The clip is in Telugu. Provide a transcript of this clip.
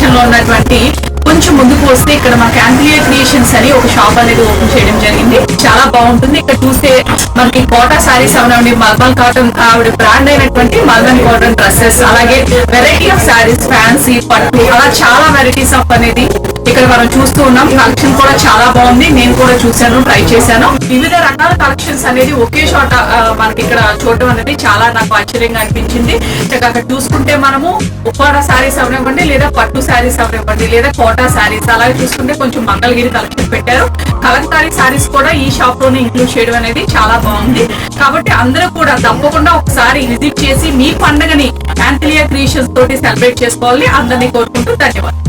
జంక్షన్ లో ఉన్నటువంటి కొంచెం ముందుకు వస్తే ఇక్కడ మనకి ఆంథిలియా క్రియేషన్స్ అని ఒక షాప్ అనేది ఓపెన్ చేయడం జరిగింది. చాలా బాగుంటుంది. ఇక్కడ చూస్తే మనకి కోటా సారీస్ అవనండి, మల్మల్ కాటన్ ఆవిడ బ్రాండ్ అయినటువంటి మల్మల్ కాటన్ డ్రెస్సెస్, అలాగే వెరైటీ ఆఫ్ సారీస్, ఫ్యాన్సీ, పట్టు, అలా చాలా వెరైటీస్ ఆఫ్ అనేది ఇక్కడ మనం చూస్తూ ఉన్నాం. కలెక్షన్ కూడా చాలా బాగుంది. నేను కూడా చూశాను, ట్రై చేశాను. వివిధ రకాల కలెక్షన్స్ అనేది ఒకే చోట మనకి ఇక్కడ చూడటం అనేది చాలా నాకు ఆశ్చర్యంగా అనిపించింది. అక్కడ చూసుకుంటే మనము ఉప్పాడ సారీస్ అవనివ్వండి, లేదా పట్టు సారీస్ అవనివ్వండి, లేదా కోటా సారీస్, అలాగే చూసుకుంటే కొంచెం మంగళగిరి కలెక్షన్ పెట్టారు. కలంకారీ సారీస్ కూడా ఈ షాప్ లోనే ఇంక్లూడ్ చేయడం అనేది చాలా బాగుంది. కాబట్టి అందరూ కూడా తప్పకుండా ఒకసారి విజిట్ చేసి మీ పండుగని ఆంథిలియా క్రియేషన్స్ తోటి సెలబ్రేట్ చేసుకోవాలని అందరినీ కోరుకుంటూ ధన్యవాదాలు.